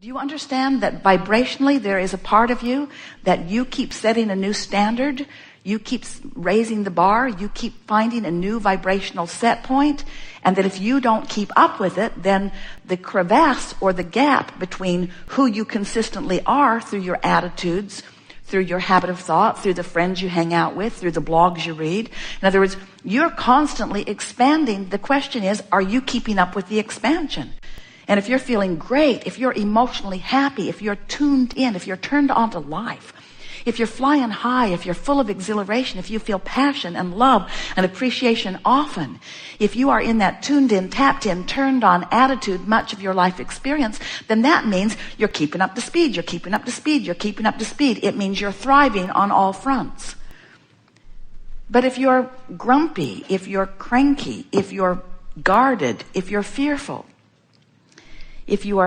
Do you understand that vibrationally there is a part of you that you keep setting a new standard? You keep raising the bar. You keep finding a new vibrational set point. And that if you don't keep up with it, then the crevasse or the gap between who you consistently are through your attitudes, through your habit of thought, through the friends you hang out with, through the blogs you read. In other words, you're constantly expanding. The question is, are you keeping up with the expansion? And if you're feeling great, if you're emotionally happy, if you're tuned in, if you're turned on to life, if you're flying high, if you're full of exhilaration, if you feel passion and love and appreciation often, if you are in that tuned in, tapped in, turned on attitude much of your life experience, then that means you're keeping up to speed, you're keeping up to speed, you're keeping up to speed. It means you're thriving on all fronts. But if you're grumpy, if you're cranky, if you're guarded, if you're fearful, if you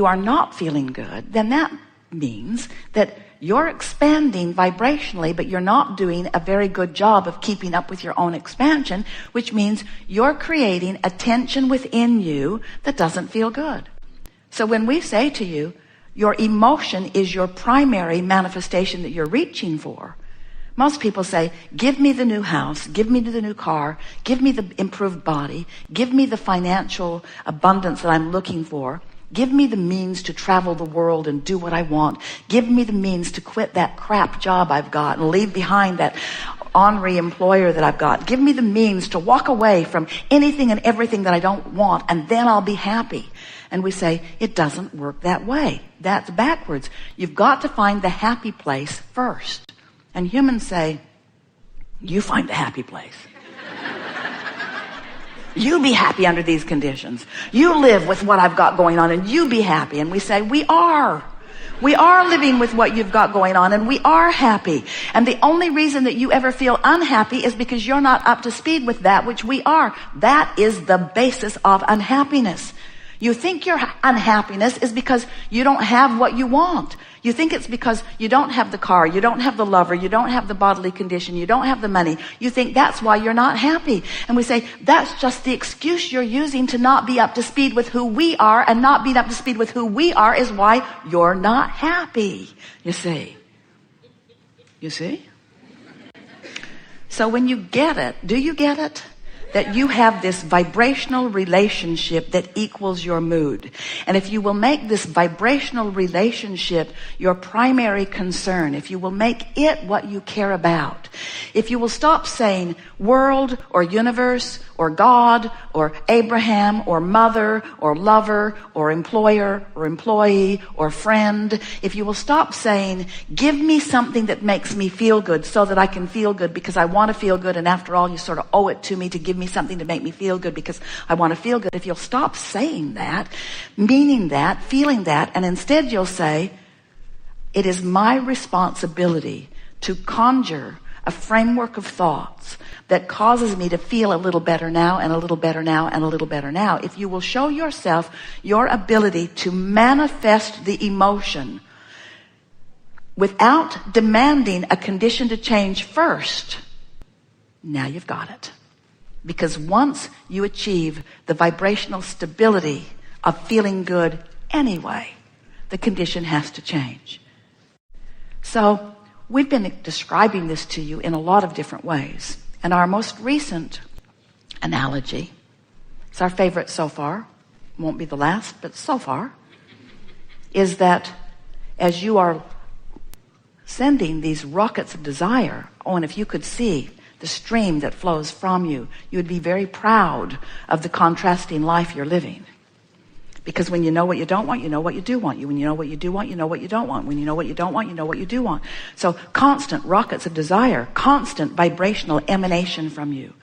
are not feeling good, then that means that you're expanding vibrationally, but you're not doing a very good job of keeping up with your own expansion, which means you're creating a tension within you that doesn't feel good. So when we say to you, your emotion is your primary manifestation that you're reaching for, most people say, give me the new house, give me the new car, give me the improved body, give me the financial abundance that I'm looking for, give me the means to travel the world and do what I want, give me the means to quit that crap job I've got and leave behind that ornery employer that I've got, give me the means to walk away from anything and everything that I don't want, and then I'll be happy. And we say, it doesn't work that way. That's backwards. You've got to find the happy place first. And humans say, you find the happy place. You be happy under these conditions. You live with what I've got going on and you be happy. And we say, we are. We are living with what you've got going on and we are happy. And the only reason that you ever feel unhappy is because you're not up to speed with that which we are. That is the basis of unhappiness. You think your unhappiness is because you don't have what you want. You think it's because you don't have the car, you don't have the lover, you don't have the bodily condition, you don't have the money. You think that's why you're not happy. And we say, that's just the excuse you're using to not be up to speed with who we are, and not being up to speed with who we are is why you're not happy. You see? You see? So when you get it, do you get it? That you have this vibrational relationship that equals your mood. And if you will make this vibrational relationship your primary concern, if you will make it what you care about, if you will stop saying world or universe or God or Abraham or mother or lover or employer or employee or friend, if you will stop saying, give me something that makes me feel good so that I can feel good because I want to feel good, and after all you sort of owe it to me to give me something to make me feel good because I want to feel good. If you'll stop saying that, meaning that, feeling that, and instead you'll say, it is my responsibility to conjure a framework of thoughts that causes me to feel a little better now and a little better now and a little better now. If you will show yourself your ability to manifest the emotion without demanding a condition to change first, now you've got it. Because once you achieve the vibrational stability of feeling good anyway, the condition has to change. So we've been describing this to you in a lot of different ways. And our most recent analogy, it's our favorite so far, won't be the last, but so far, is that as you are sending these rockets of desire, and if you could see the stream that flows from you, you would be very proud of the contrasting life you're living. Because when you know what you don't want, you know what you do want. When you know what you do want, you know what you don't want. When you know what you don't want, you know what you do want. So constant rockets of desire, constant vibrational emanation from you,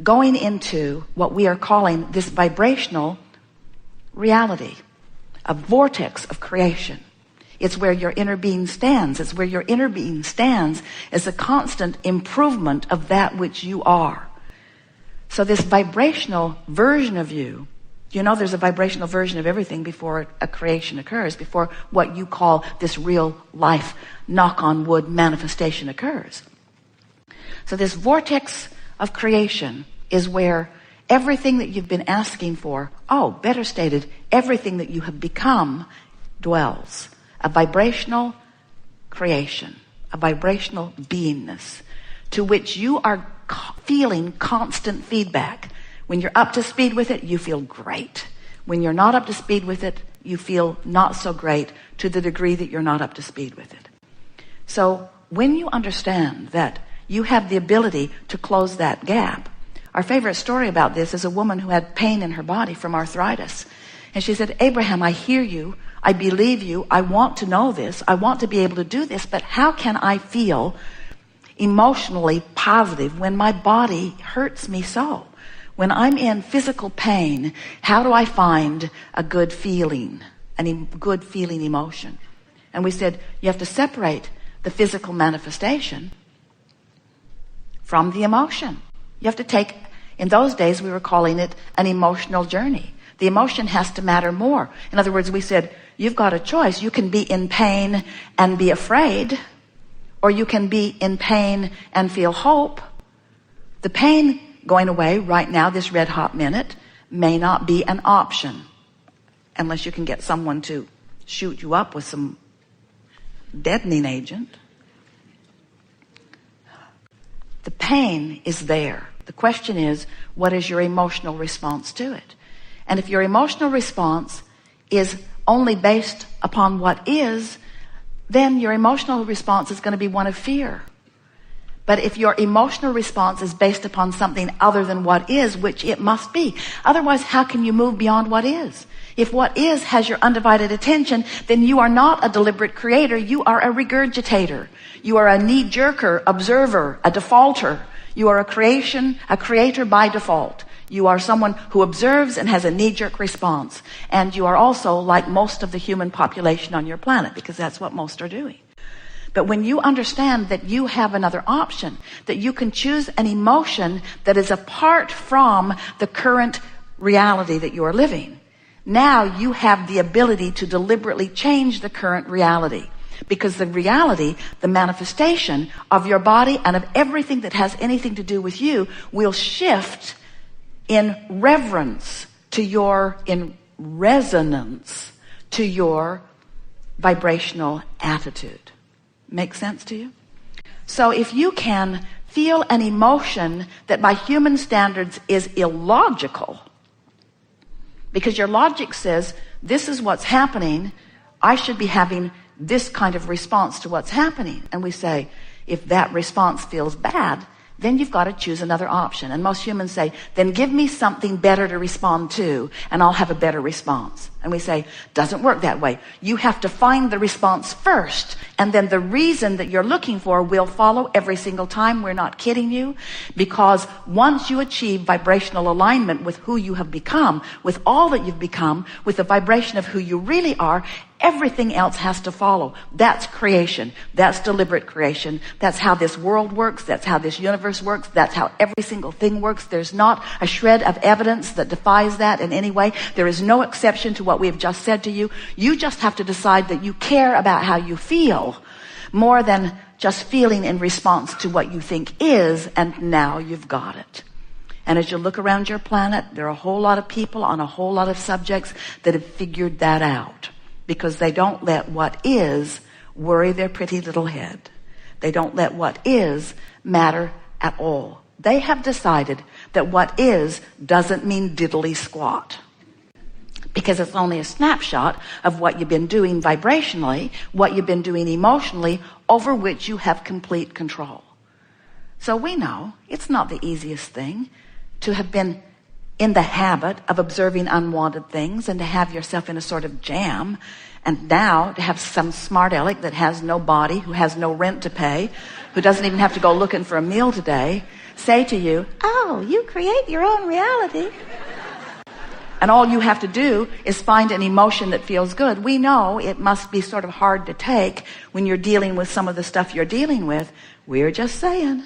going into what we are calling this vibrational reality, a vortex of creation. It's where your inner being stands. It's where your inner being stands as a constant improvement of that which you are. So this vibrational version of you, you know there's a vibrational version of everything before a creation occurs, before what you call this real life, knock on wood, manifestation occurs. So this vortex of creation is where everything that you've been asking for, better stated, everything that you have become dwells, a vibrational creation, a vibrational beingness to which you are feeling constant feedback. When you're up to speed with it, you feel great. When you're not up to speed with it, you feel not so great to the degree that you're not up to speed with it. So when you understand that you have the ability to close that gap, our favorite story about this is a woman who had pain in her body from arthritis. And she said, Abraham, I hear you. I believe you. I want to know this. I want to be able to do this. But how can I feel emotionally positive when my body hurts me so? When I'm in physical pain, how do I find a good feeling, good feeling emotion? And we said, you have to separate the physical manifestation from the emotion. You have to take, in those days we were calling it an emotional journey. The emotion has to matter more. In other words, we said, you've got a choice. You can be in pain and be afraid, or you can be in pain and feel hope. The pain going away right now, this red hot minute, may not be an option unless you can get someone to shoot you up with some deadening agent. The pain is there. The question is, what is your emotional response to it? And if your emotional response is only based upon what is, then your emotional response is going to be one of fear. But if your emotional response is based upon something other than what is, which it must be, otherwise how can you move beyond what is? If what is has your undivided attention, then you are not a deliberate creator. You are a regurgitator. You are a knee-jerker, observer, a defaulter. You are a creator by default. You are someone who observes and has a knee-jerk response. And you are also like most of the human population on your planet, because that's what most are doing. But when you understand that you have another option, that you can choose an emotion that is apart from the current reality that you are living, now you have the ability to deliberately change the current reality. Because the reality, the manifestation of your body and of everything that has anything to do with you will shift in reverence to in resonance to your vibrational attitude. Make sense to you? So if you can feel an emotion that by human standards is illogical, because your logic says, this is what's happening, I should be having this kind of response to what's happening. And we say, if that response feels bad, then you've got to choose another option. And most humans say, then give me something better to respond to, and I'll have a better response. And we say, doesn't work that way. You have to find the response first, and then the reason that you're looking for will follow every single time. We're not kidding you, because once you achieve vibrational alignment with who you have become, with all that you've become, with the vibration of who you really are, everything else has to follow. That's creation. That's deliberate creation. That's how this world works. That's how this universe works. That's how every single thing works. There's not a shred of evidence that defies that in any way. There is no exception to what we have just said to you. You just have to decide that you care about how you feel more than just feeling in response to what you think is, and now you've got it. And as you look around your planet, there are a whole lot of people on a whole lot of subjects that have figured that out, because they don't let what is worry their pretty little head. They don't let what is matter at all. They have decided that what is doesn't mean diddly squat, because it's only a snapshot of what you've been doing vibrationally, what you've been doing emotionally, over which you have complete control. So we know it's not the easiest thing to have been in the habit of observing unwanted things and to have yourself in a sort of jam, and now to have some smart aleck that has no body, who has no rent to pay, who doesn't even have to go looking for a meal today, say to you, oh, you create your own reality. And all you have to do is find an emotion that feels good. We know it must be sort of hard to take when you're dealing with some of the stuff you're dealing with. We're just saying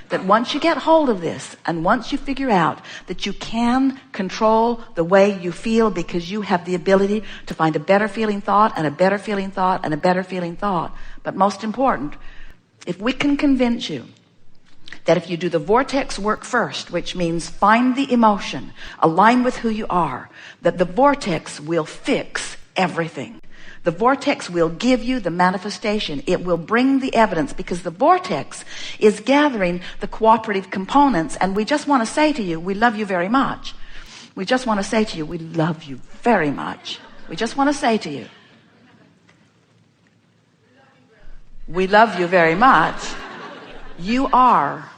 that once you get hold of this, and once you figure out that you can control the way you feel, because you have the ability to find a better feeling thought and a better feeling thought and a better feeling thought. But most important, if we can convince you That if you do the vortex work first, which means find the emotion, align with who you are, that the vortex will fix everything. The vortex will give you the manifestation. It will bring the evidence, because the vortex is gathering the cooperative components. And we just want to say to you, we love you very much. We just want to say to you, we love you very much. We just want to say to you, we love you very much. You are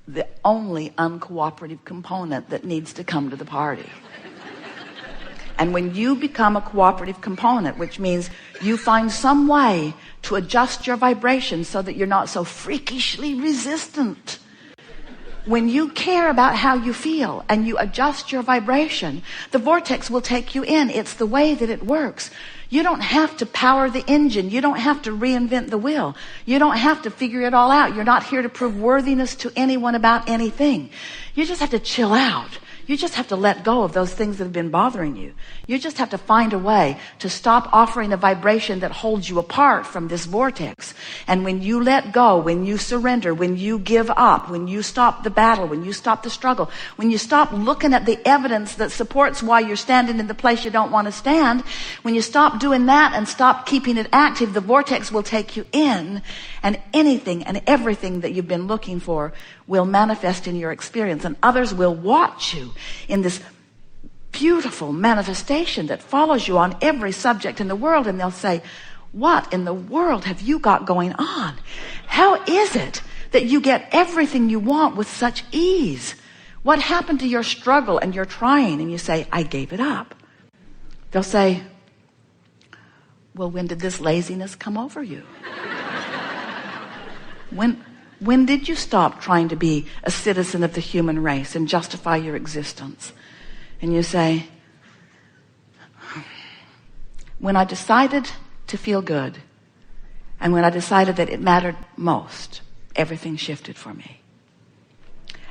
the only uncooperative component that needs to come to the party. And when you become a cooperative component, which means you find some way to adjust your vibration so that you're not so freakishly resistant. When you care about how you feel and you adjust your vibration, the vortex will take you in. It's the way that it works. You don't have to power the engine. You don't have to reinvent the wheel. You don't have to figure it all out. You're not here to prove worthiness to anyone about anything. You just have to chill out. You just have to let go of those things that have been bothering you. You just have to find a way to stop offering a vibration that holds you apart from this vortex. And when you let go, when you surrender, when you give up, when you stop the battle, when you stop the struggle, when you stop looking at the evidence that supports why you're standing in the place you don't want to stand, when you stop doing that and stop keeping it active, the vortex will take you in, and anything and everything that you've been looking for will manifest in your experience, and others will watch you in this beautiful manifestation that follows you on every subject in the world, and they'll say, what in the world have you got going on? How is it that you get everything you want with such ease? What happened to your struggle and your trying? And you say, I gave it up. They'll say, well, when did this laziness come over you? When did you stop trying to be a citizen of the human race and justify your existence? And you say, when I decided to feel good, and when I decided that it mattered most, everything shifted for me.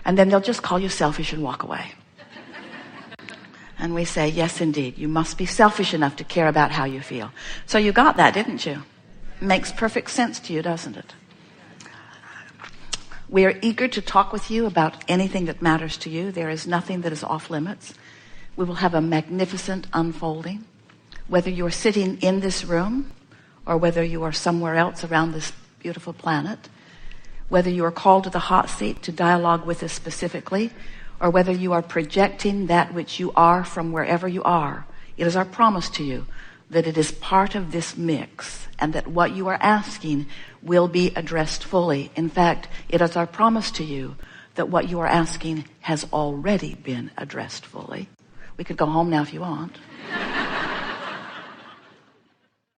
And then they'll just call you selfish and walk away. And we say, yes, indeed, you must be selfish enough to care about how you feel. So you got that, didn't you? Makes perfect sense to you, doesn't it? We are eager to talk with you about anything that matters to you. There is nothing that is off limits. We will have a magnificent unfolding. Whether you are sitting in this room or whether you are somewhere else around this beautiful planet, whether you are called to the hot seat to dialogue with us specifically, or whether you are projecting that which you are from wherever you are, it is our promise to you that it is part of this mix, and that what you are asking will be addressed fully. In fact, it is our promise to you that what you are asking has already been addressed fully. We could go home now if you want.